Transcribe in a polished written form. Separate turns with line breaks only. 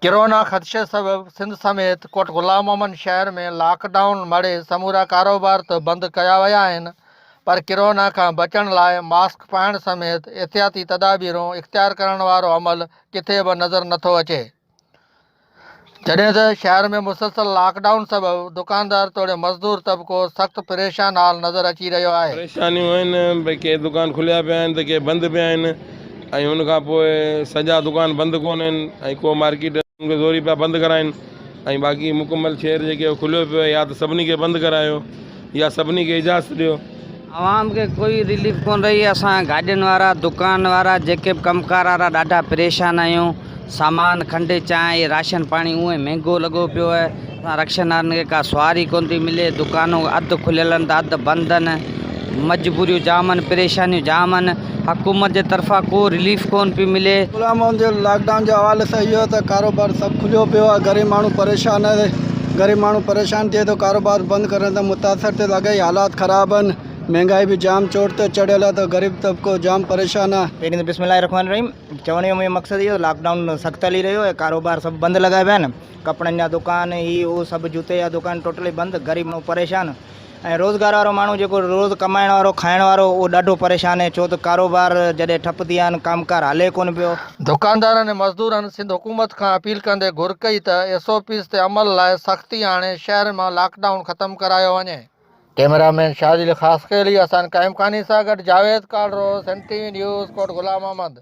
Corona खदशे सबब सिंध समेत कोट गुलाम मोहम्मद शहर में लॉकडाउन मड़े समूरा कारोबार तो बंद कया विया आहिनि, पर कोरोना का बचण लाइ मास्क पाइण समेत एहतियाती तदाबीरूं इख्तियार करण वारो अमल किथे बि नज़र नथो अचे। जॾहिं त शहर में मुसलसल लॉकडाउन सबब दुकानदार तोड़े मज़दूर तबिको सख़्त परेशान हाल नज़र अची रहियो आहे।
परेशानियूं आहिनि भई, के दुकान खुलिया पिया आहिनि त के बंदि पिया आहिनि ऐं हुन खां पोइ सॼा दुकान बंदि कोन आहिनि ऐं को मार्केट खे ज़ोरी पिया बंदि कराइनि ऐं बाक़ी मुकमल शहर जेके खुलियो पियो आहे, या त सभिनी खे बंदि करायो या सभिनी खे इजाज़त ॾियो।
आवाम के कोई रिलीफ कोन रही। असां गाॾियुनि वारा दुकान वारा जेके बि कमकार वारा ॾाढा परेशान आहियूं। सामान खंडु चांहि राशन पाणी उहे महांगो लॻो पियो आहे। असां रक्षानारनि खे का सवारी कोन थी मिले। दुकानूं अधु खुलियल आहिनि त अधु बंदि आहिनि। मजबूरियूं जाम आहिनि, परेशानियूं जाम आहिनि। हुकूमत जे तरफ़ां को रिलीफ कोन पई मिले।
गुलाम मोहम्मद जो लॉकडाउन जे हवाले सां इहो त कारोबार सभु खुलियो पियो आहे। ग़रीब माण्हू परेशान आहे, ग़रीब माण्हू परेशान थिए थो। कारोबार बंदि करण त मुतासिर थिए लॻे, हालात ख़राबु आहिनि, महंगाई भी जाम चोट ते चढ़ियल आहे, त ग़रीब तबिको जाम परेशान आहे।
पहिरीं त बिस्मिल्लाहिर्रहमानिर्रहीम चवण जो मुंहिंजो मक़सदु इहो, लॉकडाउन सख़्तु हली रहियो आहे, कारोबार सभु बंदि लॻा पिया आहिनि। कपिड़नि जा दुकान ही उहो सभु जूते जा दुकान टोटली बंदि। ग़रीब माण्हू परेशान ऐं रोज़गार वारो माण्हू जेको रोज़ कमाइण वारो खाइण वारो उहो ॾाढो परेशान आहे, छो त कारोबार जॾहिं ठप थी विया आहिनि, कमकार हले कोन पियो।
दुकानदारनि ऐं मज़दूरनि सिंध हुकूमत खां अपील कंदे घुर कई त SOPs ते अमल लाइ सख़्ती आणे शहर मां लॉकडाउन ख़तमु करायो वञे। कैमरामैन शादिल ख़ासि के लिए हसन काइम खानी सां गॾु जावेद कालरो, सन TV न्यूज़, कोट गुलाम मोहम्मद।